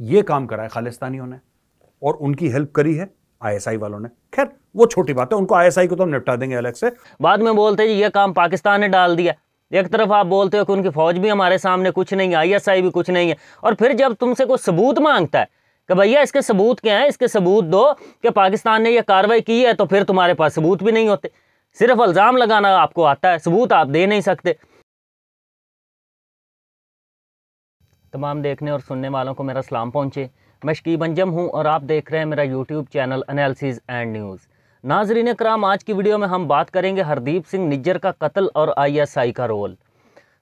ये काम करा है खालिस्तानियों ने और उनकी हेल्प करी है आईएसआई वालों ने। खैर वो छोटी बात है, उनको आईएसआई को तो हम निपटा देंगे अलग से। बाद में बोलते हैं जी ये काम पाकिस्तान ने डाल दिया। एक तरफ आप बोलते हो कि उनकी फौज भी हमारे सामने कुछ नहीं है, आईएसआई भी कुछ नहीं है, और फिर जब तुमसे कोई सबूत मांगता है कि भैया इसके सबूत क्या है, इसके सबूत दो कि पाकिस्तान ने ये कार्रवाई की है, तो फिर तुम्हारे पास सबूत भी नहीं होते। सिर्फ इल्ज़ाम लगाना आपको आता है, सबूत आप दे नहीं सकते। तमाम देखने और सुनने वालों को मेरा सलाम पहुँचे। मैं शकीब अंजम हूँ और आप देख रहे हैं मेरा YouTube channel analysis and news. नाजरीन कराम, आज की वीडियो में हम बात करेंगे हरदीप सिंह निज्जर का कत्ल और आईएसआई का रोल।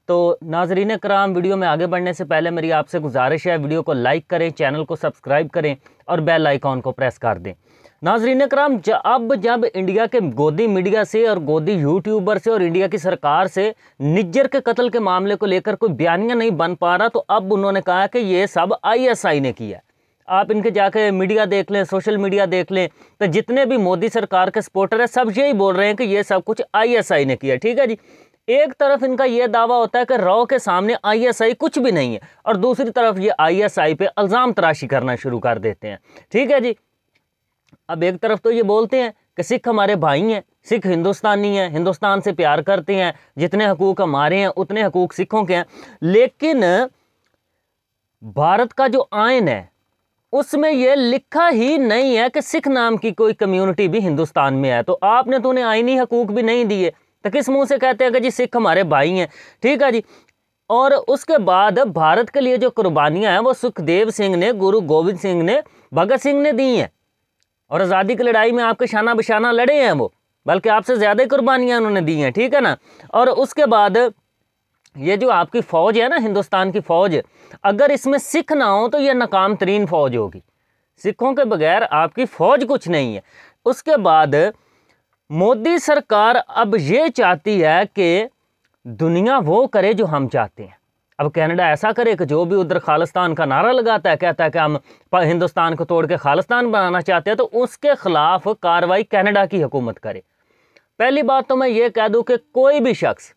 तो नाजरीन कराम, वीडियो में आगे बढ़ने से पहले मेरी आपसे गुजारिश है, वीडियो को लाइक करें, चैनल को सब्सक्राइब करें और बेल आइकॉन को प्रेस कर दें। नाजरीन कराम, अब जब इंडिया के गोदी मीडिया से और गोदी यूट्यूबर से और इंडिया की सरकार से निज्जर के कत्ल के मामले को लेकर कोई बयानिया नहीं बन पा रहा, तो अब उन्होंने कहा कि ये सब आईएसआई ने किया। आप इनके जाके मीडिया देख लें, सोशल मीडिया देख लें, तो जितने भी मोदी सरकार के सपोर्टर हैं सब यही बोल रहे हैं कि ये सब कुछ आईएसआई ने किया। ठीक है जी। एक तरफ इनका ये दावा होता है कि रॉ के सामने आईएसआई कुछ भी नहीं है, और दूसरी तरफ ये आईएसआई पे इल्ज़ाम तराशी करना शुरू कर देते हैं। ठीक है जी। अब एक तरफ तो ये बोलते हैं कि सिख हमारे भाई हैं, सिख हिंदुस्तानी हैं, हिंदुस्तान से प्यार करते हैं, जितने हकूक़ हमारे हैं उतने हकूक़ सिखों के हैं। लेकिन भारत का जो आइन है उसमें यह लिखा ही नहीं है कि सिख नाम की कोई कम्युनिटी भी हिंदुस्तान में है। तो आपने तो उन्हें आइनी हकूक़ भी नहीं दिए, तो किस मुंह से कहते हैं कि जी सिख हमारे भाई हैं। ठीक है जी। और उसके बाद भारत के लिए जो कुर्बानियाँ हैं वो सुखदेव सिंह ने, गुरु गोविंद सिंह ने, भगत सिंह ने दी हैं, और आज़ादी की लड़ाई में आपके शाना बशाना लड़े हैं वो, बल्कि आपसे ज़्यादा कुर्बानियाँ उन्होंने दी हैं। ठीक है ना। और उसके बाद ये जो आपकी फ़ौज है ना, हिंदुस्तान की फ़ौज, अगर इसमें सिख ना हो तो ये नाकाम तरीन फ़ौज होगी। सिखों के बगैर आपकी फ़ौज कुछ नहीं है। उसके बाद मोदी सरकार अब ये चाहती है कि दुनिया वो करे जो हम चाहते हैं। अब कनाडा ऐसा करे कि जो भी उधर खालिस्तान का नारा लगाता है, कहता है कि हम हिंदुस्तान को तोड़ के खालिस्तान बनाना चाहते हैं, तो उसके ख़िलाफ़ कार्रवाई कनाडा की हुकूमत करे। पहली बात तो मैं ये कह दूँ कि कोई भी शख्स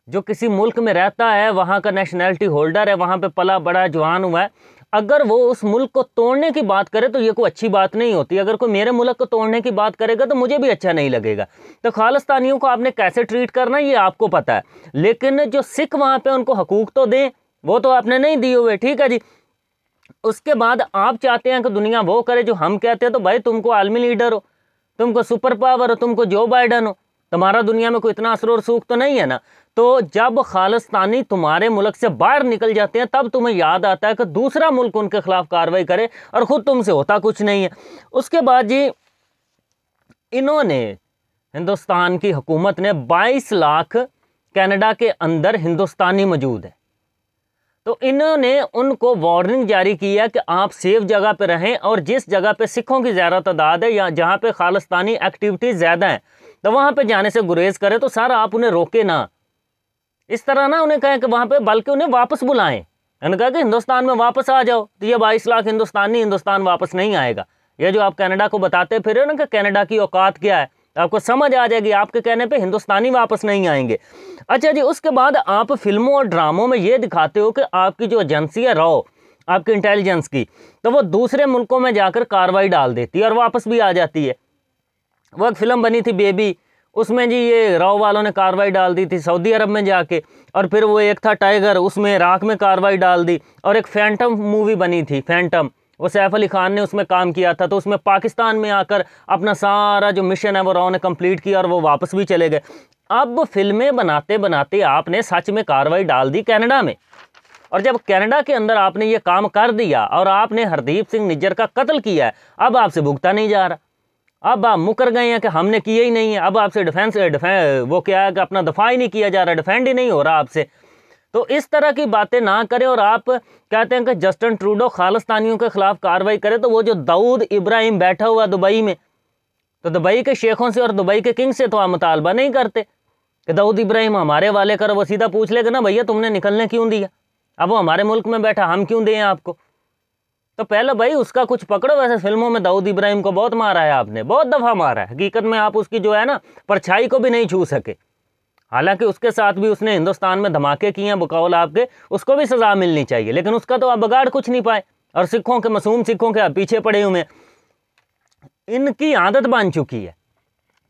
जो किसी मुल्क में रहता है, वहाँ का नेशनैलिटी होल्डर है, वहाँ पे पला बड़ा जवान हुआ है, अगर वो उस मुल्क को तोड़ने की बात करे तो ये कोई अच्छी बात नहीं होती। अगर कोई मेरे मुल्क को तोड़ने की बात करेगा तो मुझे भी अच्छा नहीं लगेगा। तो खालिस्तानियों को आपने कैसे ट्रीट करना ये आपको पता है, लेकिन जो सिख वहाँ पे उनको हकूक़ तो दें, वो तो आपने नहीं दिए हुए। ठीक है जी। उसके बाद आप चाहते हैं कि दुनिया वो करे जो हम कहते हैं, तो भाई तुमको आलमी लीडर हो, तुमको सुपर पावर हो, तुमको जो बाइडन हो, तुम्हारा दुनिया में कोई इतना असर और सूख तो नहीं है ना। तो जब खालिस्तानी तुम्हारे मुल्क से बाहर निकल जाते हैं तब तुम्हें याद आता है कि दूसरा मुल्क उनके खिलाफ कार्रवाई करे, और ख़ुद तुमसे होता कुछ नहीं है। उसके बाद जी इन्होंने, हिंदुस्तान की हुकूमत ने 22 लाख कनाडा के अंदर हिंदुस्तानी मौजूद है, तो इन्होंने उनको वार्निंग जारी की है कि आप सेफ जगह पर रहें, और जिस जगह पे सिखों की ज़्यादा तादाद है या जहाँ पे खालिस्तानी एक्टिविटीज़ ज़्यादा हैं तो वहाँ पे जाने से गुरेज करें। तो सर आप उन्हें रोके ना, इस तरह ना उन्हें कहें कि वहाँ पे, बल्कि उन्हें वापस बुलाएं। उन्होंने कहा कि हिंदुस्तान में वापस आ जाओ, तो ये 22 लाख हिंदुस्तानी हिंदुस्तान वापस नहीं आएगा। ये जो आप कनाडा को बताते फिर हो ना कि कनाडा की औकात क्या है, आपको समझ आ जाएगी। आपके कहने पे हिंदुस्तानी वापस नहीं आएंगे। अच्छा जी। उसके बाद आप फिल्मों और ड्रामों में ये दिखाते हो कि आपकी जो एजेंसी है रॉ, आपकी इंटेलिजेंस की, तो वो दूसरे मुल्कों में जाकर कार्रवाई डाल देती है और वापस भी आ जाती है। वो एक फ़िल्म बनी थी बेबी, उसमें जी ये रॉ वालों ने कार्रवाई डाल दी थी सऊदी अरब में जाके, और फिर वो एक था टाइगर, उसमें इराक़ में कार्रवाई डाल दी। और एक फैंटम मूवी बनी थी, फैंटम, वो सैफ अली ख़ान ने उसमें काम किया था, तो उसमें पाकिस्तान में आकर अपना सारा जो मिशन है वो रॉ ने कंप्लीट किया और वो वापस भी चले गए। अब फिल्में बनाते बनाते आपने सच में कार्रवाई डाल दी कनाडा में, और जब कनाडा के अंदर आपने ये काम कर दिया और आपने हरदीप सिंह निज्जर का कत्ल किया है, अब आपसे भुगता नहीं जा रहा। अब आप मुकर गए हैं कि हमने किए ही नहीं है। अब आपसे डिफेंस वो क्या है कि अपना दफा ही नहीं किया जा रहा, डिफेंड ही नहीं हो रहा आपसे। तो इस तरह की बातें ना करें। और आप कहते हैं कि जस्टिन ट्रूडो खालिस्तानियों के खिलाफ कार्रवाई करे, तो वो जो दाऊद इब्राहिम बैठा हुआ दुबई में, तो दुबई के शेखों से और दुबई के किंग से तो आप मुतालबा नहीं करते कि दाऊद इब्राहिम हमारे वाले करो। वो सीधा पूछ लेगा ना, भैया तुमने निकलने क्यों दिया, अब वो हमारे मुल्क में बैठा, हम क्यों दें आपको। तो पहले भाई उसका कुछ पकड़ो। वैसे फिल्मों में दाऊद इब्राहिम को बहुत मारा है आपने, बहुत दफ़ा मारा है। हकीकत में आप उसकी जो है ना परछाई को भी नहीं छू सके। हालांकि उसके साथ भी उसने हिंदुस्तान में धमाके किए हैं बकौल आपके, उसको भी सज़ा मिलनी चाहिए, लेकिन उसका तो आप बगाड़ कुछ नहीं पाए। और सिखों के, मासूम सिखों के पीछे पड़े हुए हैं। इनकी आदत बन चुकी है,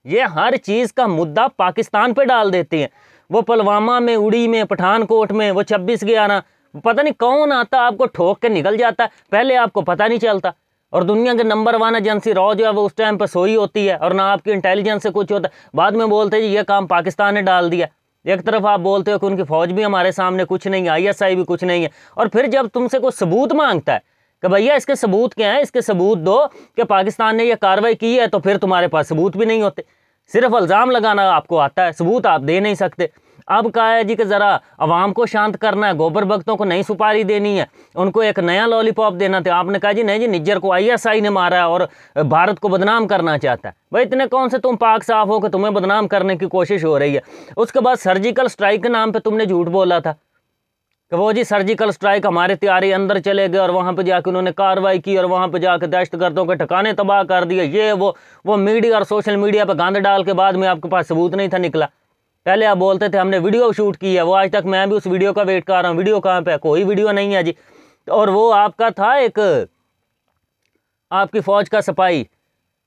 ये हर चीज़ का मुद्दा पाकिस्तान पे डाल देते हैं। वो पुलवामा में, उड़ी में, पठानकोट में, वो 26/11, पता नहीं कौन आता आपको ठोक के निकल जाता है, पहले आपको पता नहीं चलता। और दुनिया के नंबर 1 एजेंसी रॉ जो है वो उस टाइम पर सोई होती है, और ना आपकी इंटेलिजेंस से कुछ होता है। बाद में बोलते हैं जी ये काम पाकिस्तान ने डाल दिया। एक तरफ आप बोलते हो कि उनकी फ़ौज भी हमारे सामने कुछ नहीं है, ISI भी कुछ नहीं है, और फिर जब तुमसे कोई सबूत मांगता है कि भैया इसके सबूत क्या है, इसके सबूत दो कि पाकिस्तान ने यह कार्रवाई की है, तो फिर तुम्हारे पास सबूत भी नहीं होते। सिर्फ इल्ज़ाम लगाना आपको आता है, सबूत आप दे नहीं सकते। अब कहा है जी कि ज़रा आवाम को शांत करना है, गोबर भक्तों को नई सुपारी देनी है, उनको एक नया लॉलीपॉप देना था। आपने कहा जी नहीं जी, निज्जर को ISI ने मारा है और भारत को बदनाम करना चाहता है। भाई इतने कौन से तुम पाक साफ हो कि तुम्हें बदनाम करने की कोशिश हो रही है। उसके बाद सर्जिकल स्ट्राइक के नाम पर तुमने झूठ बोला था कि वो जी सर्जिकल स्ट्राइक, हमारे तैयारी अंदर चले गए और वहाँ पे जाके उन्होंने कार्रवाई की और वहाँ पे जाके दहशतगर्दों के ठिकाने तबाह कर दिए। ये वो मीडिया और सोशल मीडिया पे गांद डाल के बाद में आपके पास सबूत नहीं था निकला। पहले आप बोलते थे हमने वीडियो शूट की है, वो आज तक मैं भी उस वीडियो का वेट कर रहा हूँ। वीडियो कहाँ पे है? कोई वीडियो नहीं है जी। और वो आपका था एक, आपकी फ़ौज का सिपाही,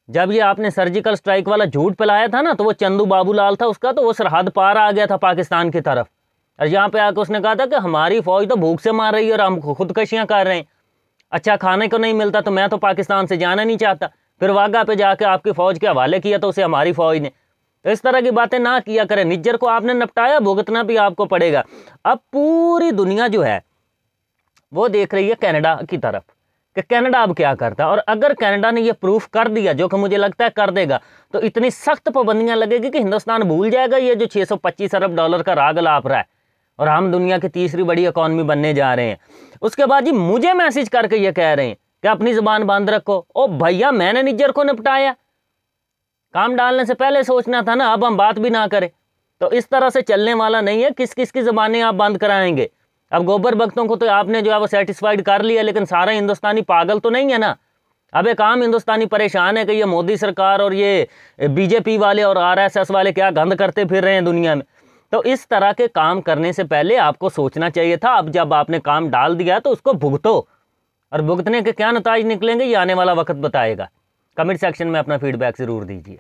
जब ये आपने सर्जिकल स्ट्राइक वाला झूठ फैलाया था ना, तो वो चंदू बाबूलाल था उसका, तो वो सरहद पार आ गया था पाकिस्तान की तरफ, और यहाँ पे आकर उसने कहा था कि हमारी फ़ौज तो भूख से मार रही है और हम खुदकशियाँ कर रहे हैं, अच्छा खाने को नहीं मिलता, तो मैं तो पाकिस्तान से जाना नहीं चाहता। फिर वाघा पे जाके आपकी फ़ौज के हवाले किया तो उसे हमारी फ़ौज ने। तो इस तरह की बातें ना किया करें। निज्जर को आपने निपटाया, भुगतना भी आपको पड़ेगा। अब पूरी दुनिया जो है वो देख रही है कनाडा की तरफ कि कनाडा अब क्या करता है, और अगर कनाडा ने ये प्रूफ कर दिया, जो कि मुझे लगता है कर देगा, तो इतनी सख्त पाबंदियां लगेगी कि हिंदुस्तान भूल जाएगा ये जो $625 अरब का राग लाप रहा है, और हम दुनिया की तीसरी बड़ी इकॉनमी बनने जा रहे हैं। उसके बाद जी मुझे मैसेज करके ये कह रहे हैं कि अपनी ज़ुबान बंद रखो। ओ भैया, मैंने निज्जर को निपटाया, काम डालने से पहले सोचना था ना, अब हम बात भी ना करें। तो इस तरह से चलने वाला नहीं है। किस किस की ज़बानें आप बंद कराएंगे? अब गोबर भक्तों को तो आपने जो है वो सेटिस्फाइड कर लिया, लेकिन सारा हिंदुस्तानी पागल तो नहीं है ना। अब एक आम हिंदुस्तानी परेशान है कि ये मोदी सरकार और ये BJP वाले और RSS वाले क्या गंद करते फिर रहे हैं दुनिया में। तो इस तरह के काम करने से पहले आपको सोचना चाहिए था। अब जब आपने काम डाल दिया तो उसको भुगतो, और भुगतने के क्या नतीजे निकलेंगे ये आने वाला वक्त बताएगा। कमेंट सेक्शन में अपना फीडबैक ज़रूर दीजिए।